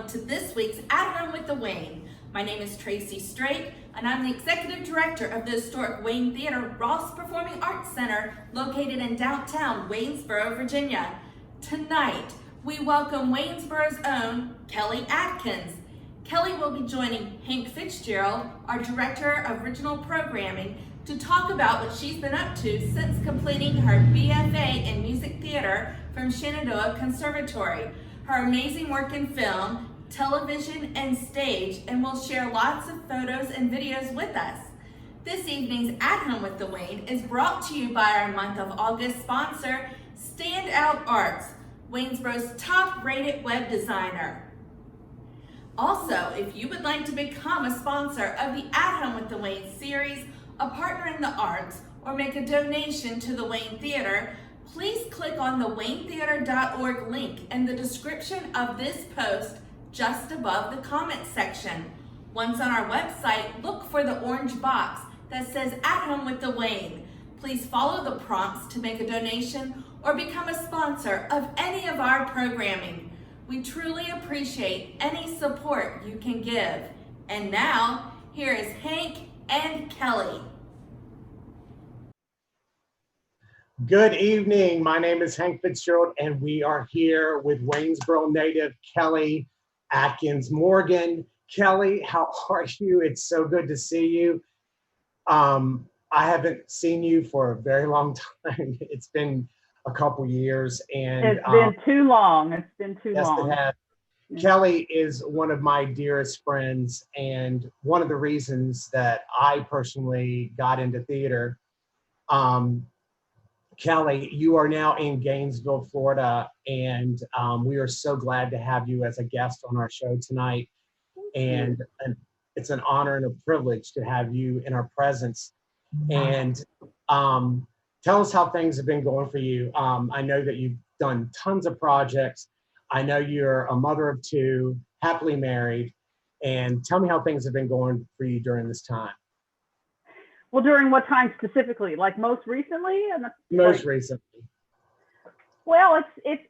welcome to this week's At Home with the Wayne. My name is Tracy Straight, and I'm the Executive Director of the historic Wayne Theater Ross Performing Arts Center located in downtown Waynesboro, Virginia. Tonight, we welcome Waynesboro's own Kelly Atkins. Kelly will be joining Hank Fitzgerald, our Director of Original Programming, to talk about what she's been up to since completing her BFA in Music Theater from Shenandoah Conservatory, her amazing work in film, television, and stage, and will share lots of photos and videos with us. This evening's At Home with the Wayne is brought to you by our month of August sponsor, Standout Arts, Waynesboro's top-rated web designer. Also, if you would like to become a sponsor of the At Home with the Wayne series, a partner in the arts, or make a donation to the Wayne Theater, please click on the waynetheater.org link in the description of this post just above the comments section. Once on our website, look for the orange box that says At Home with the Wayne. Please follow the prompts to make a donation or become a sponsor of any of our programming. We truly appreciate any support you can give. And now, here is Hank and Kelly. Good evening. My name is Hank Fitzgerald, and we are here with Waynesboro native Kelly Atkins Morgan. Kelly, how are you? It's so good to see you. I haven't seen you for a very long time. It's been a couple years, and it's been too long. It's been too yes, long. It has. Yeah. Kelly is one of my dearest friends, and one of the reasons that I personally got into theater. Kelly, you are now in Gainesville, Florida, and we are so glad to have you as a guest on our show tonight. And it's an honor and a privilege to have you in our presence. And tell us how things have been going for you. I know that you've done tons of projects. I know you're a mother of two, happily married. And tell me how things have been going for you during this time. Well, during what time specifically? Like most recently? Most recently. Well, it's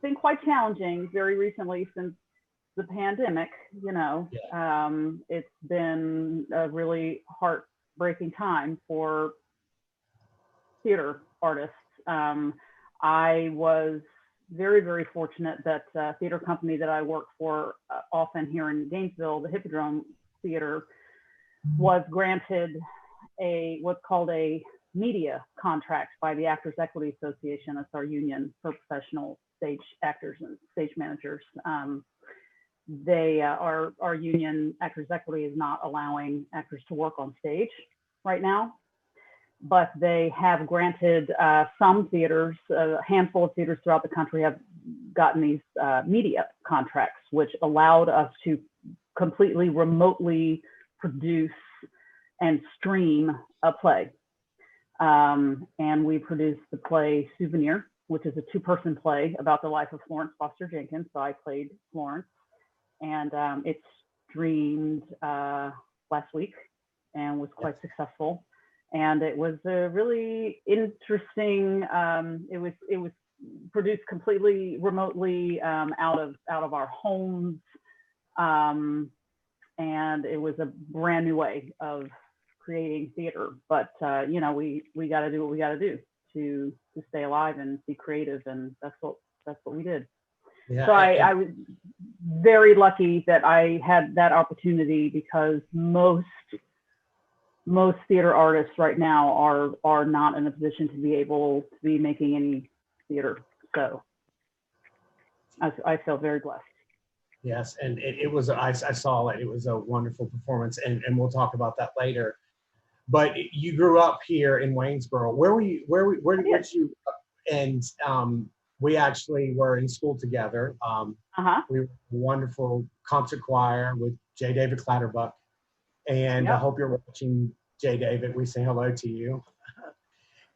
been quite challenging very recently since the pandemic. You know, yeah. It's been a really heartbreaking time for theater artists. I was very, very fortunate that theater company that I work for often here in Gainesville, the Hippodrome Theater, was granted what's called a media contract by the Actors Equity Association. That's our union for professional stage actors and stage managers. Our union, Actors Equity, is not allowing actors to work on stage right now, but they have granted some theaters, a handful of theaters throughout the country have gotten these media contracts, which allowed us to completely remotely produce and stream a play. And we produced the play Souvenir, which is a two-person play about the life of Florence Foster Jenkins. So I played Florence, and it streamed last week and was quite successful. And it was a really interesting, it was produced completely remotely out of our homes. And it was a brand new way of creating theater, but you know, we got to do what we got to do to stay alive and be creative, and that's what we did. Yeah, so I was very lucky that I had that opportunity, because most theater artists right now are not in a position to be able to be making any theater. So I feel very blessed. Yes, and it was, I saw it. It was a wonderful performance, and we'll talk about that later. But you grew up here in Waynesboro. Where did you? And we actually were in school together. We were a wonderful concert choir with J. David Clatterbuck, and I hope you're watching, J. David. We say hello to you,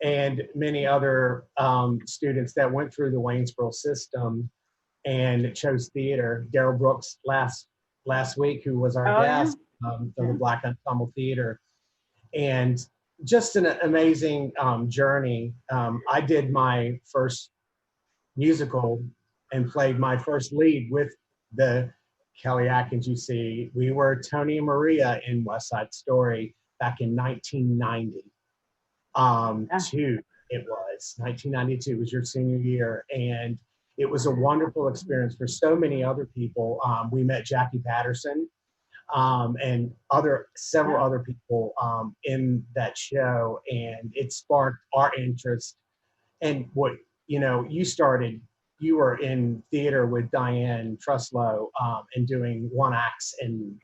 and many other students that went through the Waynesboro system and chose theater. Daryl Brooks last week, who was our guest from the Black Ensemble Theater. And just an amazing journey. I did my first musical and played my first lead with the Kellyakin you see. We were Tony and Maria in West Side Story back in 1990. Two, it was 1992 was your senior year, and it was a wonderful experience for so many other people. We met Jackie Patterson and several other people in that show, and it sparked our interest. And what you were in theater with Diane Truslow and doing one acts, and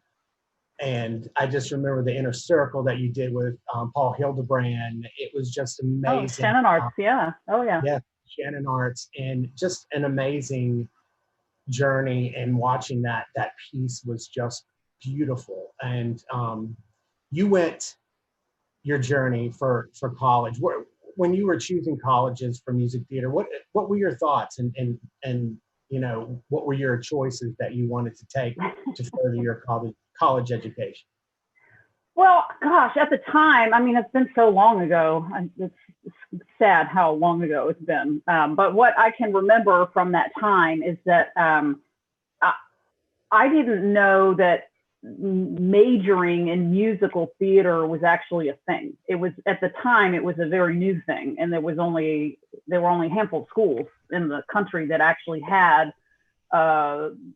I just remember the inner circle that you did with Paul Hildebrand. It was just amazing. Oh, Shannon Arts, yeah. Oh, yeah. Yeah, Shannon Arts, and just an amazing journey. And watching that piece was just beautiful. And you went your journey for college. When you were choosing colleges for music theater, what were your thoughts, and what were your choices that you wanted to take to further your college education? Well, gosh, at the time, I mean, it's been so long ago. It's sad how long ago it's been. But what I can remember from that time is that I didn't know that majoring in musical theater was actually a thing. It was, at the time, it was a very new thing, and there were only a handful of schools in the country that actually had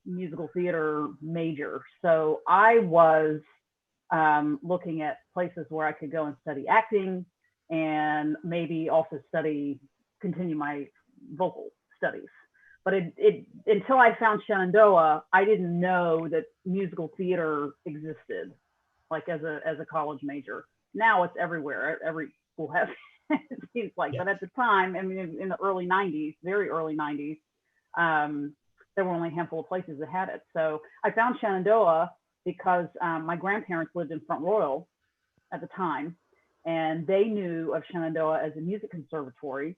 musical theater major. So I was looking at places where I could go and study acting, and maybe also continue my vocal studies. But until I found Shenandoah, I didn't know that musical theater existed, like as a college major. Now it's everywhere. Every school has it, seems like. Yes. But at the time, I mean, in the early 90s, very early 90s, there were only a handful of places that had it. So I found Shenandoah because my grandparents lived in Front Royal at the time, and they knew of Shenandoah as a music conservatory.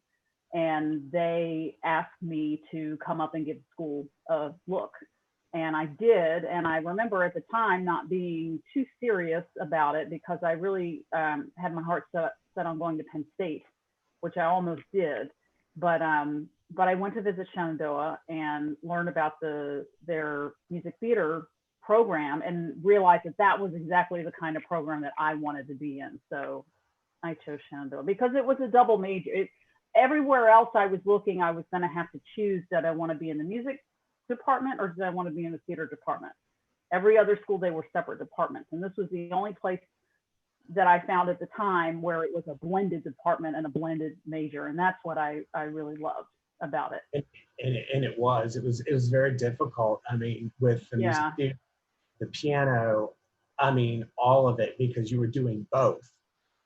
And they asked me to come up and give the school a look. And I did. And I remember at the time not being too serious about it, because I really had my heart set on going to Penn State, which I almost did. But I went to visit Shenandoah and learn about their music theater program, and realized that was exactly the kind of program that I wanted to be in. So I chose Shenandoah because it was a double major. Everywhere else I was looking, I was going to have to choose, did I want to be in the music department or did I want to be in the theater department? Every other school, they were separate departments. And this was the only place that I found at the time where it was a blended department and a blended major. And that's what I really loved about it. And it was very difficult. I mean, with the music theater, the piano, I mean, all of it, because you were doing both.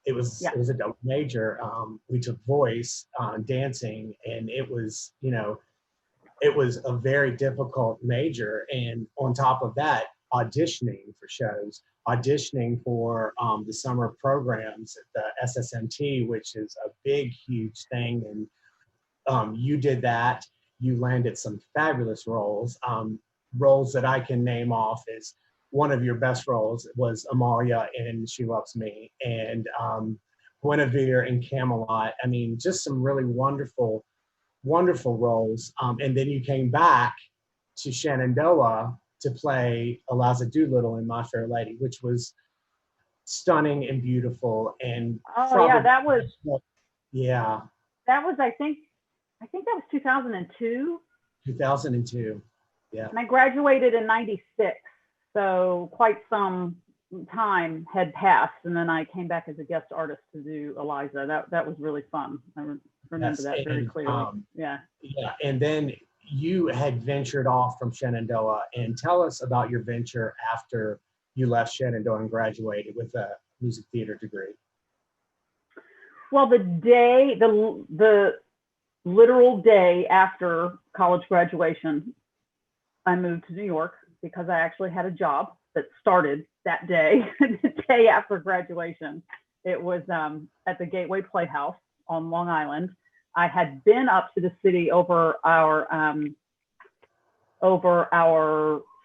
It was a double major. We took voice, dancing, and it was a very difficult major. And on top of that, auditioning for shows, auditioning for the summer programs, the SSMT, which is a big, huge thing. And you did that. You landed some fabulous roles. Roles that I can name off is, one of your best roles was Amalia in She Loves Me, and Guinevere in Camelot. I mean, just some really wonderful, wonderful roles. And then you came back to Shenandoah to play Eliza Doolittle in My Fair Lady, which was stunning and beautiful. And that was I think that was 2002. 2002, yeah. And I graduated in 96. So quite some time had passed, and then I came back as a guest artist to do Eliza. That was really fun. I remember that very clearly. Yeah. And then you had ventured off from Shenandoah, and tell us about your venture after you left Shenandoah and graduated with a music theater degree. Well, the literal day after college graduation, I moved to New York, because I actually had a job that started that day, the day after graduation. It was at the Gateway Playhouse on Long Island. I had been up to the city over our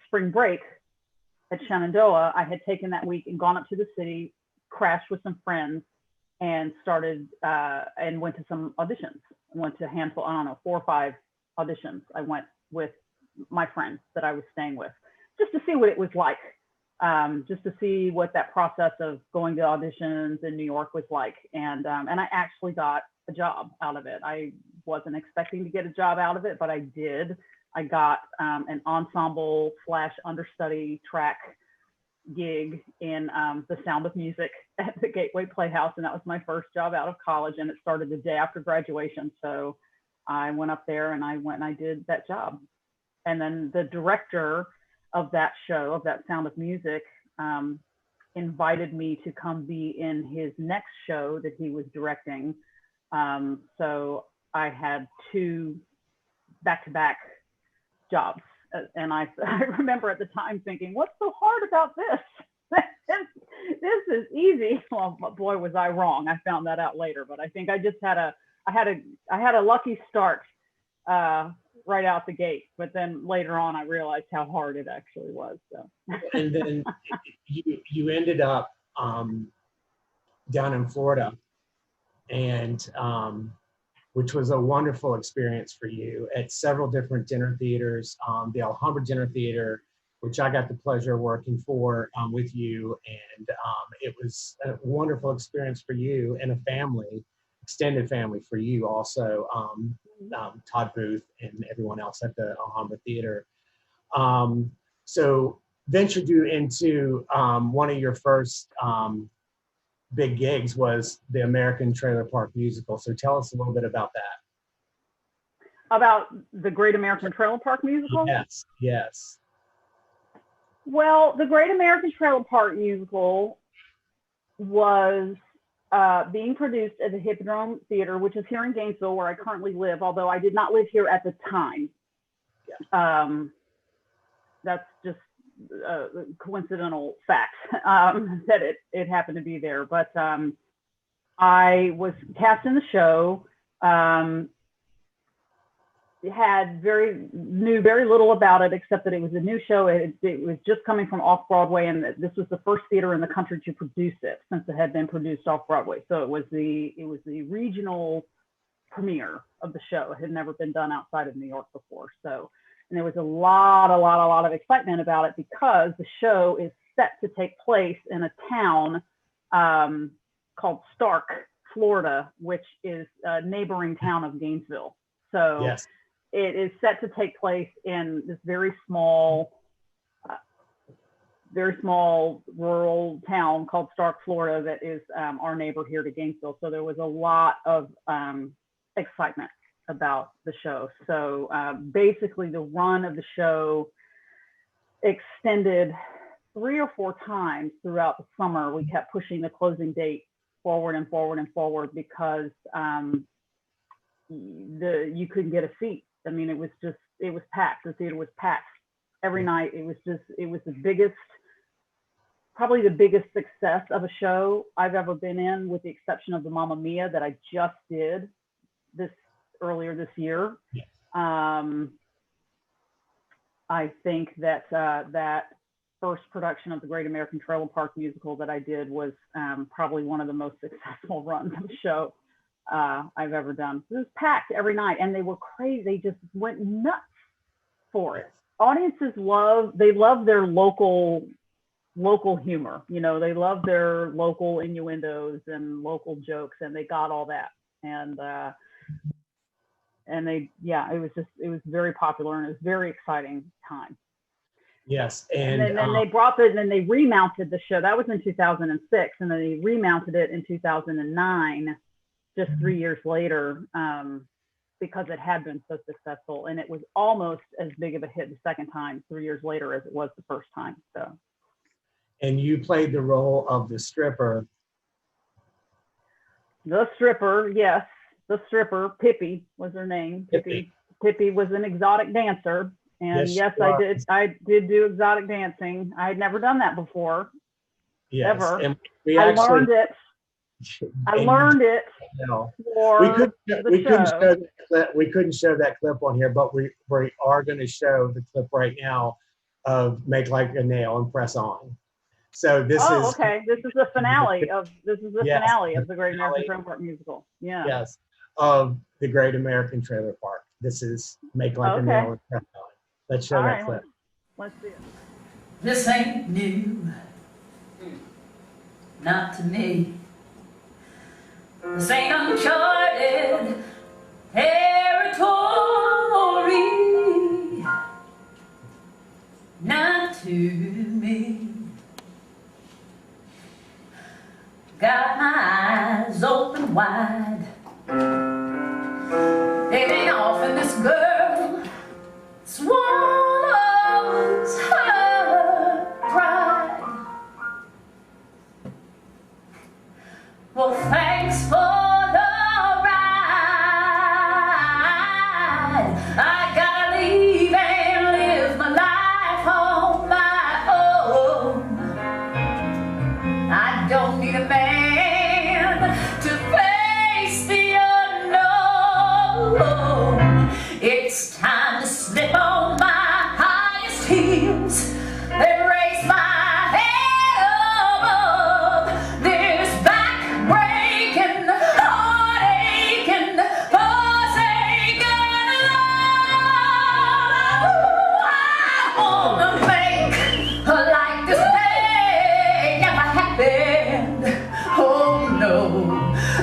spring break at Shenandoah. I had taken that week and gone up to the city, crashed with some friends, and started and went to some auditions. I went to a handful, 4 or 5 auditions. I went with my friends that I was staying with, just to see what it was like, just to see what that process of going to auditions in New York was like. And I actually got a job out of it. I wasn't expecting to get a job out of it, but I did. I got an ensemble / understudy track gig in The Sound of Music at the Gateway Playhouse, and that was my first job out of college, and it started the day after graduation. So I went up there and I did that job. And then the director of that show, of that Sound of Music, invited me to come be in his next show that he was directing. So I had 2 back-to-back jobs. And I remember at the time thinking, what's so hard about this? This is easy. Well, boy, was I wrong. I found that out later, but I think I just had a lucky start right out the gate. But then later on, I realized how hard it actually was. So. And then you ended up down in Florida, and which was a wonderful experience for you at several different dinner theaters. The Alhambra Dinner Theater, which I got the pleasure of working for with you, and it was a wonderful experience for you and a family, extended family for you also, Todd Booth and everyone else at the Alhambra Theater. So ventured you into one of your first big gigs was the American Trailer Park Musical. So tell us a little bit about that. About the Great American Trailer Park Musical? Yes, yes. Well, the Great American Trailer Park Musical was being produced at the Hippodrome Theater, which is here in Gainesville, where I currently live, although I did not live here at the time. Yeah. That's just coincidental fact that it happened to be there. But I was cast in the show, knew very little about it, except that it was a new show. It was just coming from off Broadway, and this was the first theater in the country to produce it since it had been produced off Broadway. So it was the regional premiere of the show. It had never been done outside of New York before. So, and there was a lot of excitement about it because the show is set to take place in a town called Stark, Florida, which is a neighboring town of Gainesville. So yes. It is set to take place in this very small rural town called Stark, Florida, that is our neighbor here to Gainesville. So there was a lot of excitement about the show. So basically the run of the show extended 3 or 4 times throughout the summer. We kept pushing the closing date forward and forward and forward because you couldn't get a seat. I mean, it was packed. The theater was packed every night. It was probably the biggest success of a show I've ever been in, with the exception of the Mamma Mia that I just did earlier this year. Yes. I think that that first production of the Great American Trailer Park Musical that I did was probably one of the most successful runs of the show I've ever done. It was packed every night, and they were crazy. They just went nuts for it. Audiences love their local humor. You know, they love their local innuendos and local jokes, and they got all that. And it was very popular, and it was a very exciting time. Yes, and then they remounted the show. That was in 2006, and then they remounted it in 2009, just 3 years later, because it had been so successful, and it was almost as big of a hit the second time 3 years later as it was the first time. So. And you played the role of the stripper. The stripper, yes. The stripper, Pippi was her name. Pippi was an exotic dancer. And yes, I did do exotic dancing. I had never done that before. Yes. Ever. And I learned it. We couldn't show that clip on here, but we are going to show the clip right now of Make Like a Nail and Press On. So this is okay. This is the finale of the Great American Trailer Park Musical. Yeah. Yes. Of the Great American Trailer Park. This is Make Like a Nail and Press On. Let's show All that right, clip. let's see it. This ain't new, not to me. This ain't uncharted territory, not to me. Got my eyes open wide. It ain't often this girl swallows her pride. Well, thanks for the ride. I gotta leave and live my life on my own. I don't need a man to face the unknown. It's time to slip on my highest heels and raise my head above this back-breaking, heart-aching, forsaken love. I wanna make like this day never happened. Oh no,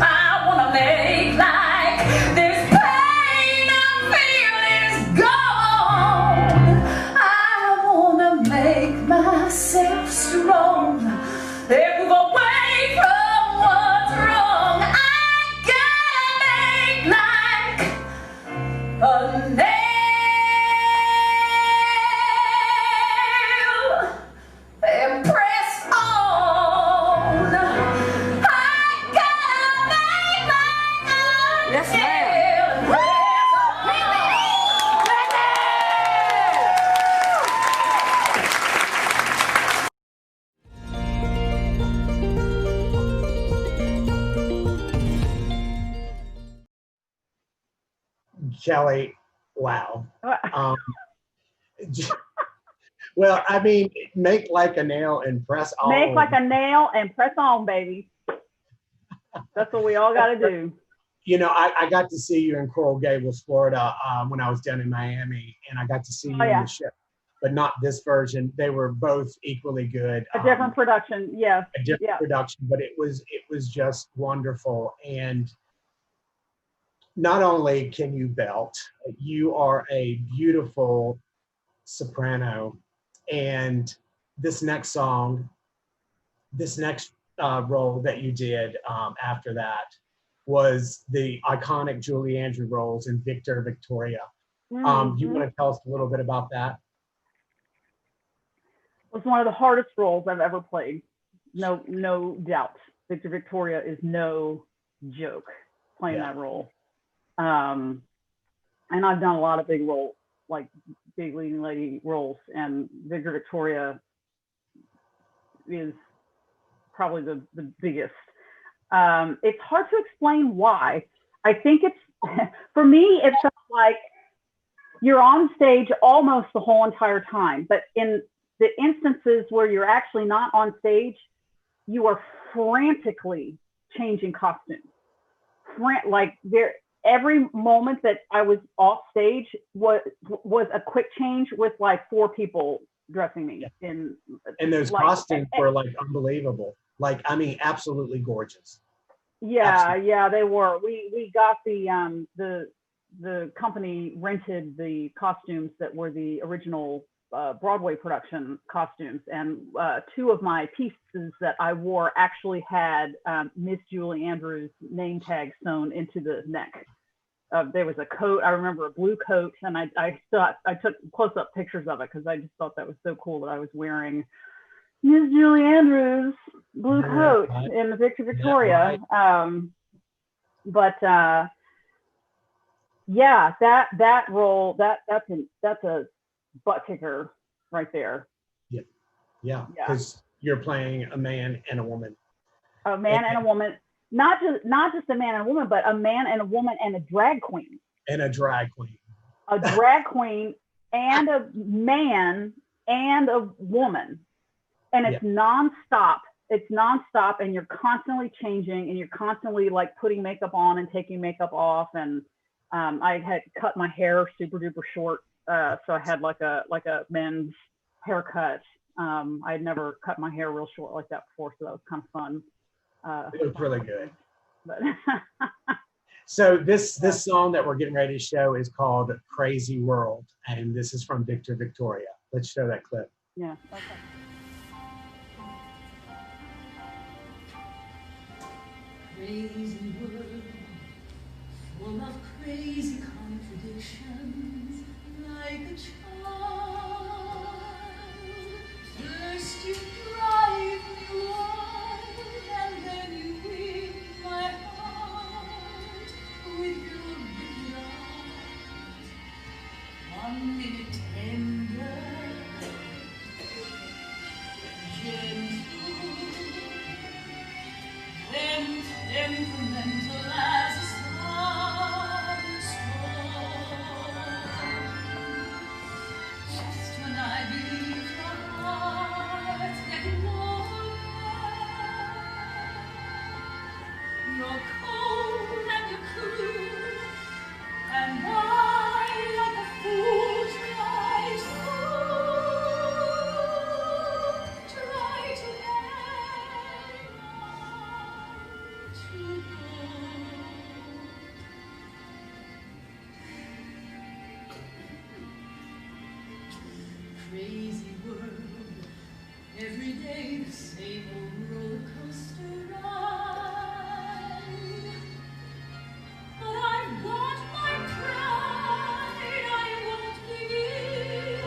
I wanna make like this pain I feel is gone. I wanna make myself strong and move away from what's wrong. I gotta make like a nail and press on. I gotta make like a Yes, ma'am. nail and press on. Kelly, wow. Um, well, I mean, make like a nail and press on. Make like a nail and press on, baby. That's what we all got to do. You know, I got to see you in Coral Gables, Florida, when I was down in Miami, and I got to see you in the ship, but not this version. They were both equally good. A different production, yes. A different production, but it was just wonderful. And not only can you belt, you are a beautiful soprano. And this next song, this next role that you did after that was the iconic Julie Andrew roles in Victor, Victoria. You want to tell us a little bit about that? It was one of the hardest roles I've ever played. No doubt. Victor, Victoria is no joke playing that role. And I've done a lot of big roles, like big leading lady roles, and Victor, Victoria is probably the biggest. It's hard to explain why. I think it's, for me, it felt like you're on stage almost the whole entire time, but in the instances where you're actually not on stage, you are frantically changing costumes. Every moment that I was off stage was a quick change with like 4 people dressing me in. And those costumes were like unbelievable. Like, I mean, absolutely gorgeous. Yeah, Absolutely. yeah, they were. We got the company rented the costumes that were the original Broadway production costumes, and 2 of my pieces that I wore actually had Miss Julie Andrews' name tag sewn into the neck. There was a coat, I remember a blue coat, and I took close-up pictures of it because I just thought that was so cool that I was wearing Miss Julie Andrews' blue coat in the Victor, Victoria. That role, that's a butt kicker right there. Yeah, because you're playing a man and a woman. A man and a woman, not just a man and a woman, but a man and a woman and a drag queen. And a drag queen. A drag queen and a man and a woman. And it's nonstop. It's nonstop, and you're constantly changing, and you're constantly like putting makeup on and taking makeup off. And I had cut my hair super duper short So I had like a men's haircut. I had never cut my hair real short like that before, so that was kind of fun. It was really good. But So this song that we're getting ready to show is called Crazy World, and this is from Victor Victoria. Let's show that clip. yeah. Okay. Crazy world, full of crazy contradictions, like a child. First you drive me wild, and then you win my heart with your wicked eyes. 1 minute tender, gentle, then temperamental as a thunderstorm. Just when I believe your heart's getting warmer, you're cold and you're cruel, and I, like a fool, try to hang on to go. Crazy world, every day the same old roller coaster ride. But I've got my pride, I won't give in.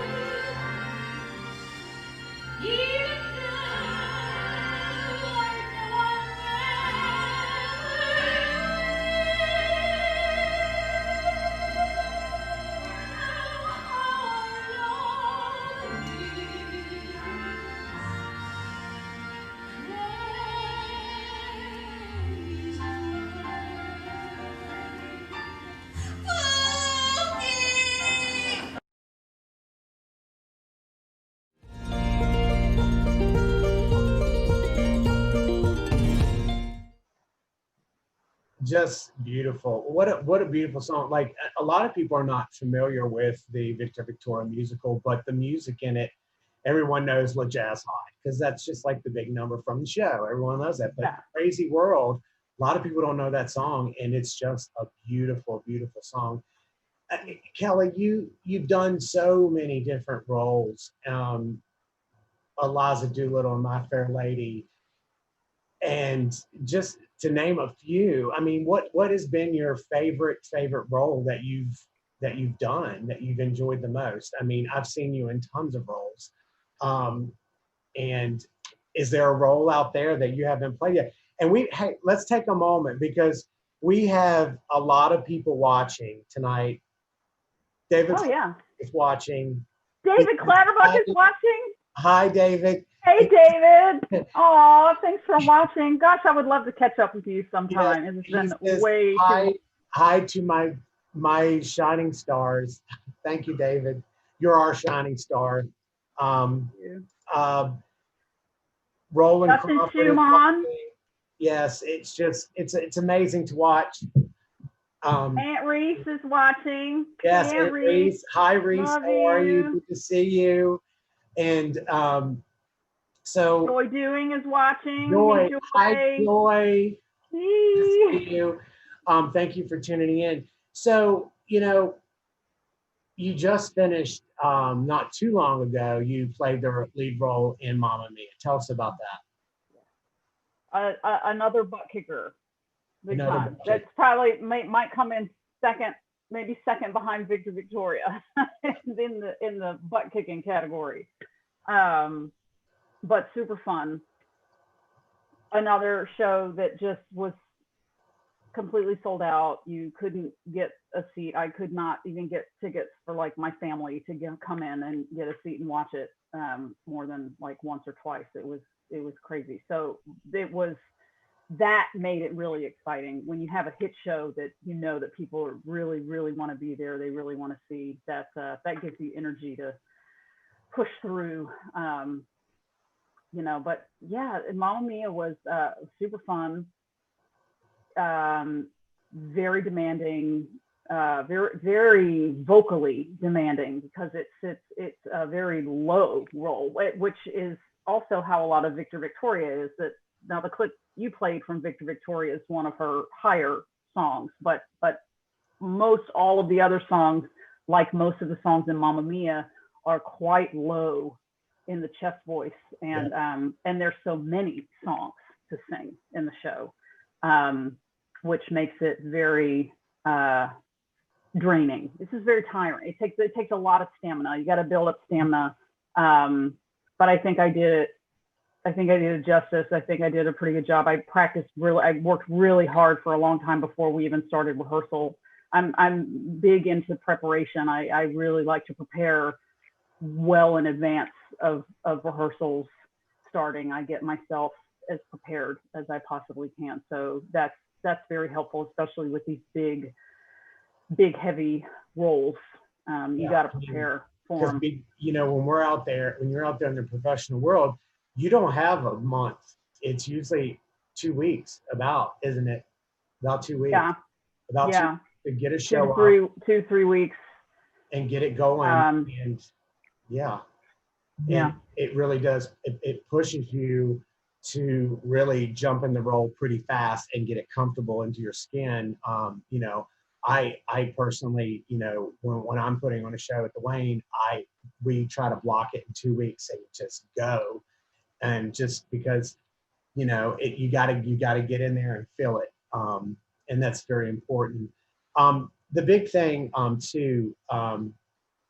Even though I know Just beautiful. What a beautiful song. Like a lot of people are not familiar with the Victor Victoria musical, but the music in it, everyone knows La Jazz High, because that's just like the big number from the show. Everyone knows that. But Yeah. Crazy World, a lot of people don't know that song, and it's just a beautiful, beautiful song. Kelly, you've done so many different roles. Eliza Doolittle and My Fair Lady, and just to name a few. I mean, what has been your favorite role that you've done that you've enjoyed the most? I mean, I've seen you in tons of roles, and is there a role out there that you haven't played yet? And hey, let's take a moment because we have a lot of people watching tonight. David Oh yeah. is watching. David Clatterbuck is watching. Hi, David. Hey, David. Oh, thanks for watching. Gosh, I would love to catch up with you sometime. Yes, It's been he says way too. hi to my shining stars. Thank you, David. You're our shining star. Roland Justin Crawford is Schumann. watching. Yes, it's amazing to watch. Aunt Reese is watching. Yes, Aunt Aunt Reese. Hi, Reese. Love How are you? you. Good to see you. And so Joy Doing is watching. Joy. Hey, Hi, Joy. Good to Hey. see you. Thank you for tuning in. So, you just finished not too long ago. You played the lead role in Mamma Mia. Tell us about that. Another butt kicker. Big Another time. butt kicker. That's probably might come in second, maybe second behind Victor Victoria in the butt kicking category. But super fun. Another show that just was completely sold out. You couldn't get a seat. I could not even get tickets for like my family to come in and get a seat and watch it more than like once or twice. It was crazy. So that made it really exciting when you have a hit show that that people really, really want to be there. They really want to see that. That gives you energy to push through. But yeah, Mamma Mia was super fun. Very demanding. very, very vocally demanding because it's a very low role, which is also how a lot of Victor Victoria is. That now the clip you played from Victor Victoria is one of her higher songs, but most all of the other songs, like most of the songs in Mamma Mia, are quite low in the chest voice, and there's so many songs to sing in the show, which makes it very draining. This is very tiring. It takes a lot of stamina. You got to build up stamina. But I think I did it. I think I did it justice. I think I did a pretty good job. I worked really hard for a long time before we even started rehearsal. I'm big into preparation. I really like to prepare well in advance of rehearsals starting. I get myself as prepared as I possibly can. So that's very helpful, especially with these big heavy roles. You got to prepare for them. When you're out there in the professional world, you don't have a month. It's usually 2 weeks, isn't it? About 2 weeks. Yeah. To get a show 3 weeks. And get it going. And it really does. It pushes you to really jump in the role pretty fast and get it comfortable into your skin. I personally, when I'm putting on a show at the Wayne, we try to block it in 2 weeks and just go. And just because, you gotta get in there and feel it. And that's very important. The big thing too,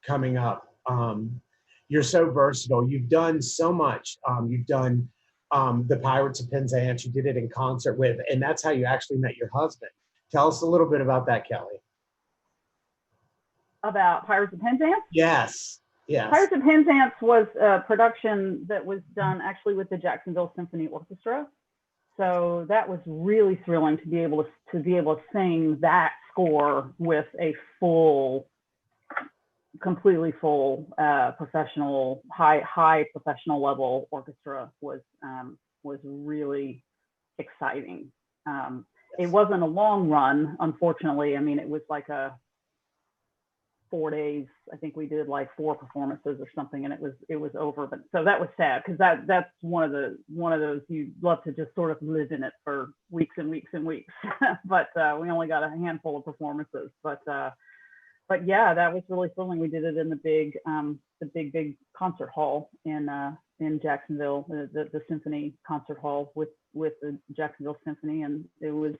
coming up, you're so versatile. You've done so much. You've done the Pirates of Penzance. You did it in concert with, and that's how you actually met your husband. Tell us a little bit about that, Kelly. About Pirates of Penzance? Yes. Pirates of Penzance was a production that was done actually with the Jacksonville Symphony Orchestra. So that was really thrilling to be able to sing that score with a completely full professional, high professional level orchestra was really exciting. It wasn't a long run, unfortunately. I mean, it was like 4 days. I think we did like 4 performances or something, and it was over. But so that was sad because that's one of those you love to just sort of live in it for weeks and weeks and weeks. But we only got a handful of performances. But yeah, that was really thrilling. We did it in the big concert hall in Jacksonville, the Symphony Concert Hall with the Jacksonville Symphony, and it was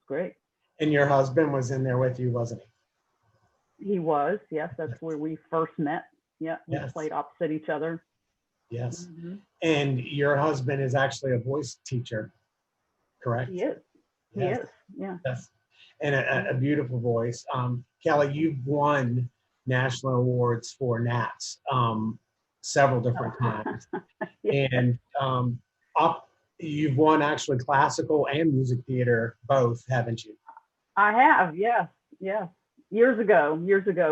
great. And your husband was in there with you, wasn't he? He was, yes. That's where we first met. Yeah, we played opposite each other. Yes. Mm-hmm. And your husband is actually a voice teacher, correct? He is. He is. Yeah. Yes. And a beautiful voice. Kelly, you've won national awards for Nats several different times. And you've won actually classical and music theater both, haven't you? I have, yes. Years ago,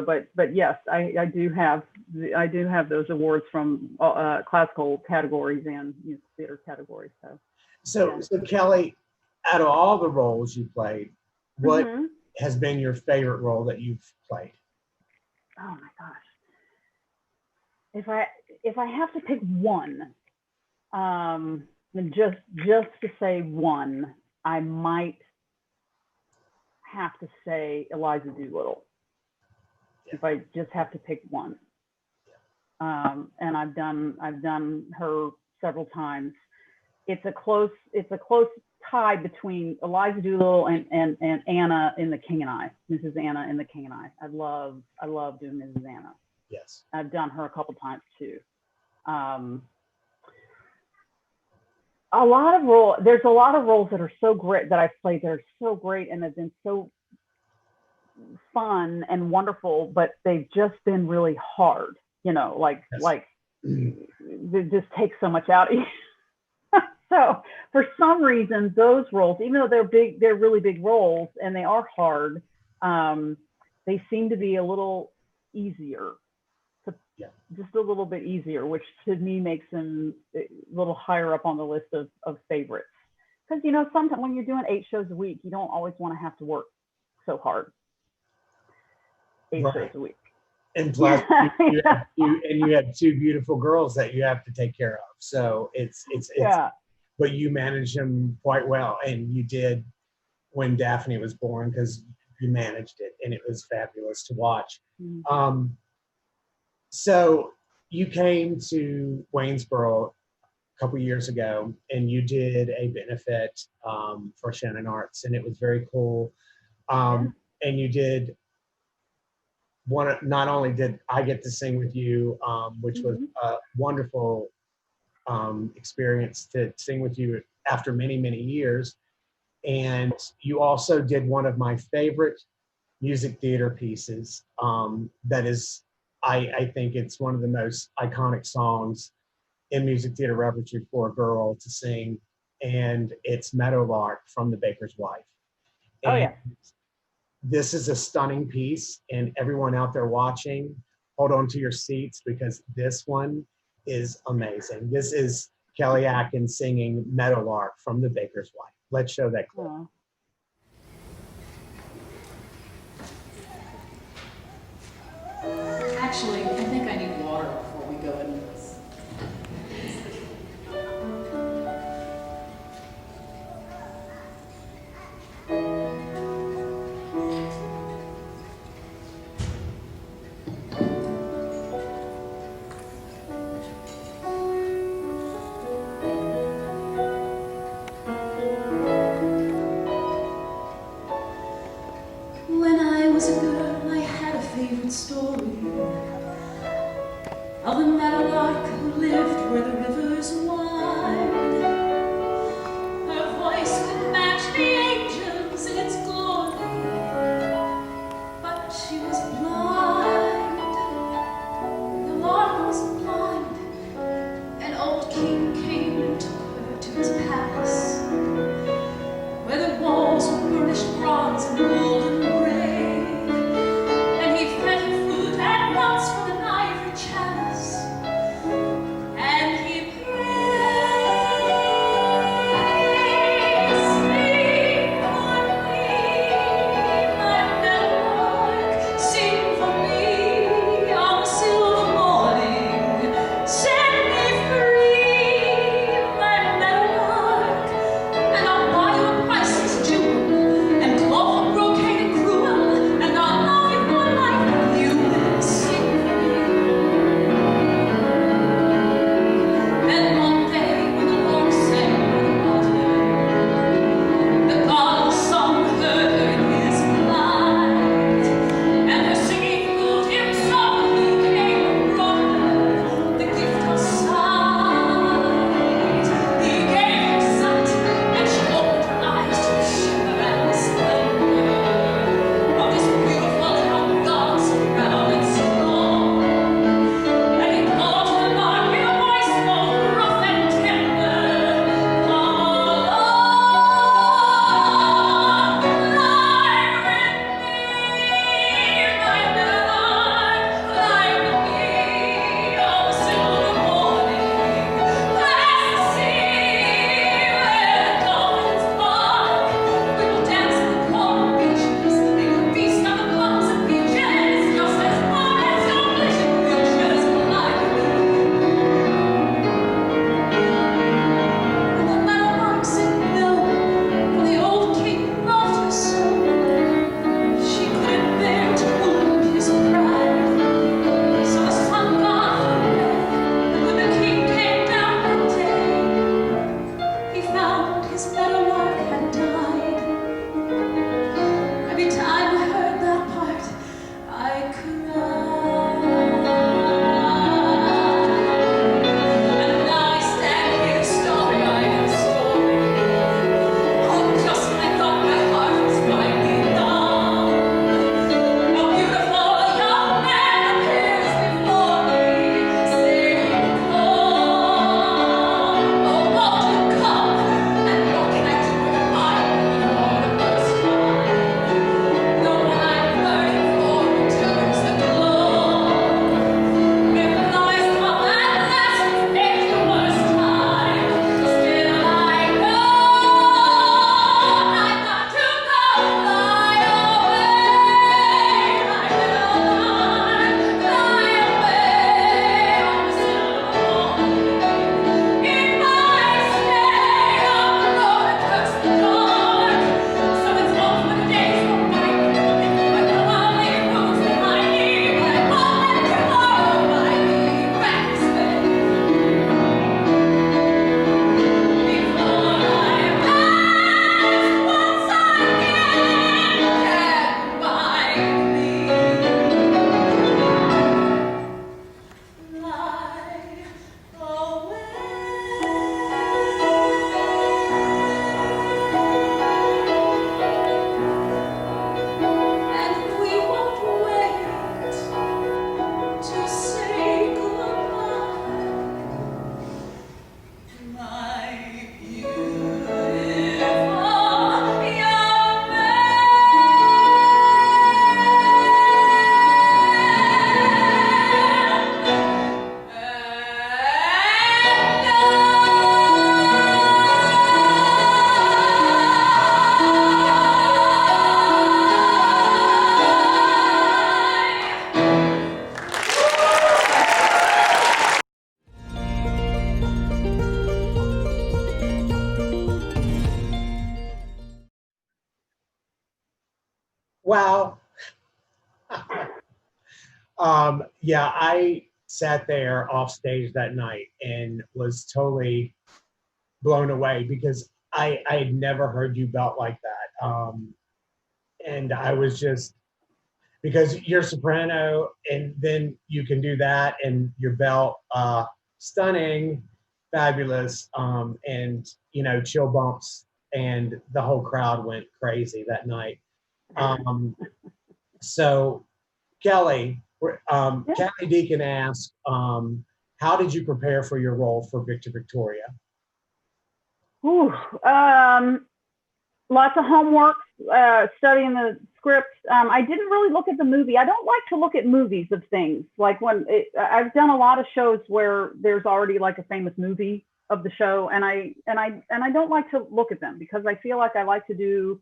but yes, I do have those awards from classical categories and music theater categories. So Kelly, out of all the roles you played, what has been your favorite role that you've played? Oh my gosh! If I have to pick one, just to say one, I might have to say Eliza Doolittle. If I just have to pick one, and I've done her several times. It's a close tie between Eliza Doolittle and Anna in The King and I, Mrs. Anna in The King and I. I love doing Mrs. Anna. Yes. I've done her a couple times too. There's a lot of roles that are so great that I've played that are so great and have been so fun and wonderful, but they've just been really hard, they just take so much out of you. So for some reason, those roles, even though they're really big roles and they are hard, they seem to be a little easier, just a little bit easier, which to me makes them a little higher up on the list of favorites. Because, sometimes when you're doing 8 shows a week, you don't always want to have to work so hard. 8 Right. shows a week. And plus, Yeah. you have two beautiful girls that you have to take care of. So it's Yeah. but you managed them quite well, and you did when Daphne was born because you managed it, and it was fabulous to watch. Mhm. So you came to Waynesboro a couple years ago, and you did a benefit for Shannon Arts, and it was very cool. And you did one. Not only did I get to sing with you, which was Mhm. a wonderful experience to sing with you after many, many years. And you also did one of my favorite music theater pieces. That is, I think it's one of the most iconic songs in music theater repertory for a girl to sing. And it's Meadowlark from The Baker's Wife. Oh, And yeah. this is a stunning piece, and everyone out there watching, hold on to your seats because this one is amazing. This is Kellyakin singing Meadowlark from The Baker's Wife. Let's show that clip. Aw. Actually, I think I need water before we go into this. When I was a girl, I had a favorite story of the meadowlark who lived where the rivers wind. Her voice could match the angels in its glory, but she was blind. The lark was blind. An old king came and took her to his palace, where the walls were burnished bronze and golden gray, and he fed her food at once from an ivory chalice, and he prayed. Yeah, I sat there off stage that night and was totally blown away because I had never heard you belt like that. And I was just, because you're soprano and then you can do that and your belt, stunning, fabulous, and, you know, chill bumps, and the whole crowd went crazy that night. Um, so Kelly, Yeah. Kelly Deacon asked, how did you prepare for your role for Victor Victoria? Ooh, lots of homework, studying the script. I didn't really look at the movie. I don't like to look at movies of things. Like I've done a lot of shows where there's already like a famous movie of the show, and I don't like to look at them because I feel like I like to do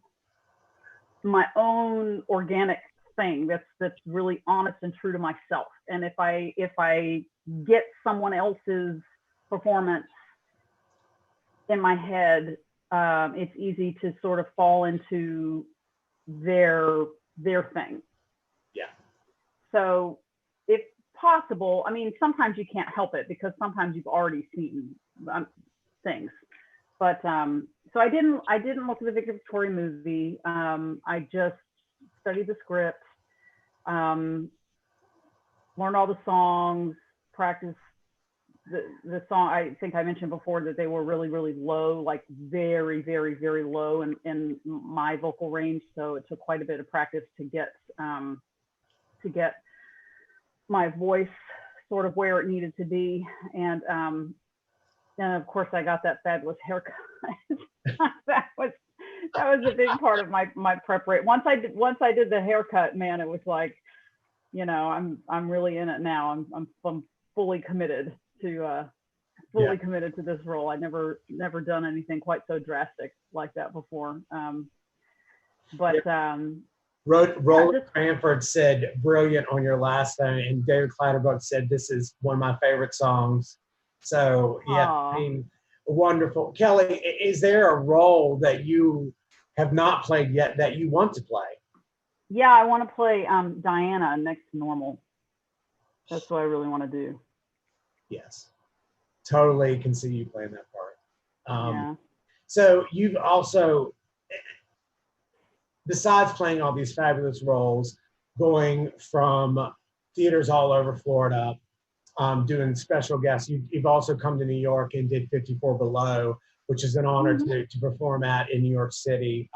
my own organic thing that's really honest and true to myself. And if I get someone else's performance in my head, it's easy to sort of fall into their thing. Yeah. So if possible, I mean, sometimes you can't help it because sometimes you've already seen things. But so I didn't look at the Victor Victoria movie. I just studied the script, learned all the songs, practiced the song. I think I mentioned before that they were really, really low, like very, very, very low in my vocal range. So it took quite a bit of practice to get my voice sort of where it needed to be. And of course I got that fabulous haircut. that was a big part of my preparation. Once I did the haircut, man, it was like, you know, I'm really in it now. I'm fully committed to committed to this role. I never done anything quite so drastic like that before. Roland Cranford said brilliant on your last one, and David Clatterbuck said this is one of my favorite songs. So yeah, Aww. I mean, wonderful. Kelly, is there a role that you have not played yet that you want to play? Yeah, I want to play Diana next to Normal. That's what I really want to do. Yes, totally can see you playing that part. Yeah. So you've also, besides playing all these fabulous roles, going from theaters all over Florida, doing special guests, you've also come to New York and did 54 Below, which is an honor to perform at in New York City.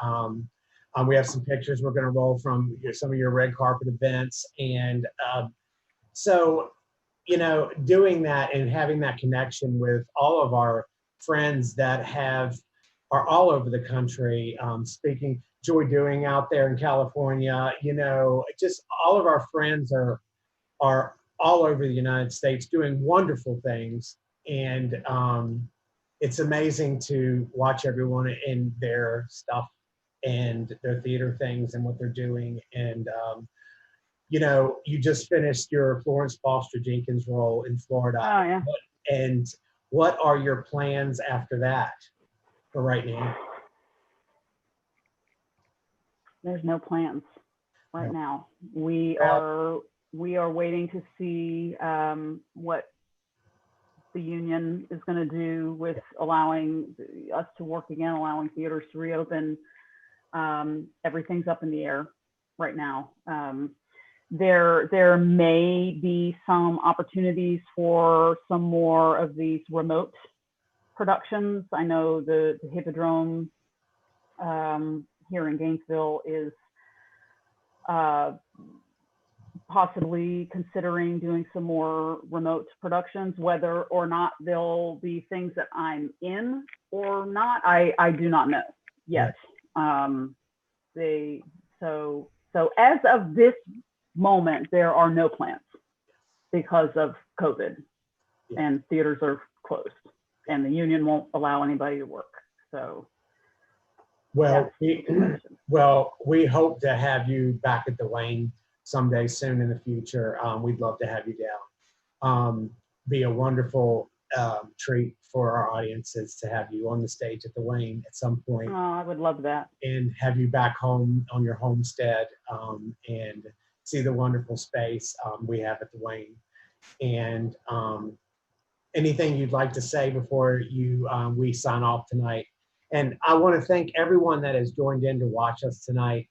We have some pictures we're going to roll from some of your red carpet events. And so, you know, doing that and having that connection with all of our friends that are all over the country, speaking, Joy Doing out there in California, you know, just all of our friends are all over the United States doing wonderful things. And it's amazing to watch everyone in their stuff and their theater things and what they're doing. And, you know, you just finished your Florence Foster Jenkins role in Florida. Oh, yeah. And what are your plans after that for right now? There's no plans right now. We are waiting to see what the union is going to do with allowing us to work again, allowing theaters to reopen. Everything's up in the air right now. There may be some opportunities for some more of these remote productions. I know the Hippodrome here in Gainesville is possibly considering doing some more remote productions. Whether or not there'll be things that I'm in or not, I do not know yet. So as of this moment, there are no plans because of COVID, and theaters are closed, and the union won't allow anybody to work. So, well, we hope to have you back at the Wayne someday soon in the future. We'd love to have you down. Be a wonderful treat for our audiences to have you on the stage at the Wayne at some point. I would love that. And have you back home on your homestead, and see the wonderful space we have at the Wayne. And anything you'd like to say before we sign off tonight? And I want to thank everyone that has joined in to watch us tonight.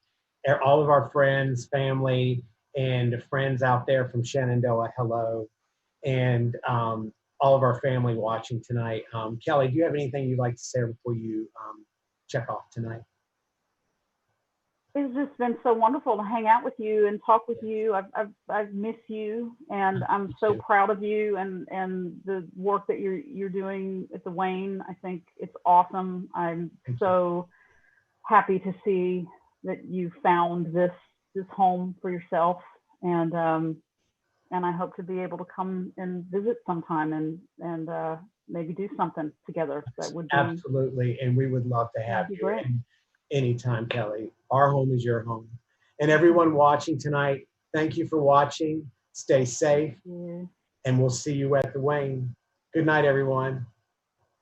All of our friends, family, and friends out there from Shenandoah, hello. And all of our family watching tonight. Kelly, do you have anything you'd like to say before you check off tonight? It's just been so wonderful to hang out with you and talk with you. I've missed you, and I'm so proud of you and the work that you're doing at the Wayne. I think it's awesome. I'm so happy to see that you found this home for yourself, and I hope to be able to come and visit sometime and maybe do something together. That would be absolutely, and we would love to have you. Great. Anytime, Kelly. Our home is your home. And everyone watching tonight, thank you for watching. Stay safe, and we'll see you at the Wayne. Good night, everyone.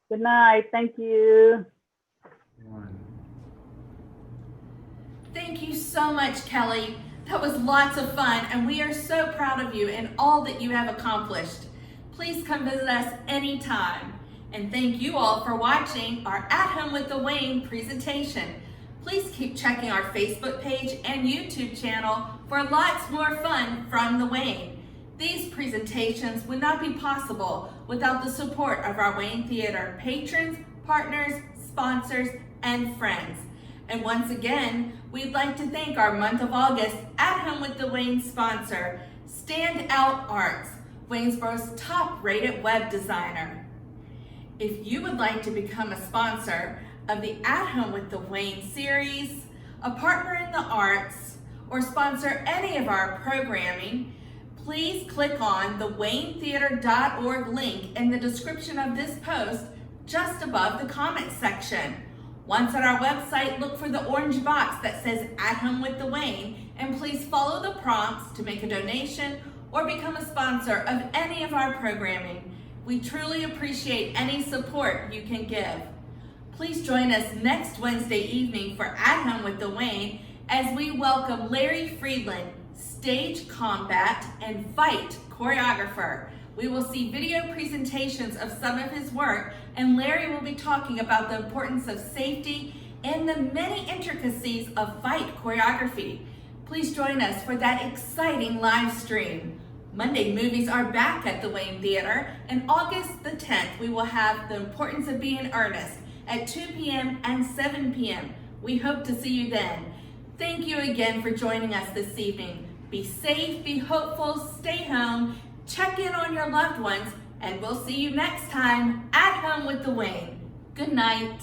Good night. Thank you. Thank you so much, Kelly. That was lots of fun, and we are so proud of you and all that you have accomplished. Please come visit us anytime. And thank you all for watching our At Home with the Wayne presentation. Please keep checking our Facebook page and YouTube channel for lots more fun from the Wayne. These presentations would not be possible without the support of our Wayne Theater patrons, partners, sponsors, and friends. And once again, we'd like to thank our month of August At Home with the Wayne sponsor, Stand Out Arts, Waynesboro's top-rated web designer. If you would like to become a sponsor of the At Home with the Wayne series, a partner in the arts, or sponsor any of our programming, please click on the waynetheater.org link in the description of this post just above the comment section. Once at our website, look for the orange box that says At Home with the Wayne, and please follow the prompts to make a donation or become a sponsor of any of our programming. We truly appreciate any support you can give. Please join us next Wednesday evening for At Home with the Wayne as we welcome Larry Friedland, stage combat and fight choreographer. We will see video presentations of some of his work, and Larry will be talking about the importance of safety and the many intricacies of fight choreography. Please join us for that exciting live stream. Monday movies are back at the Wayne Theater, and August the 10th we will have The Importance of Being Earnest at 2 p.m. and 7 p.m. We hope to see you then. Thank you again for joining us this evening. Be safe, be hopeful, stay home, check in on your loved ones, and we'll see you next time at Home with the Wayne. Good night.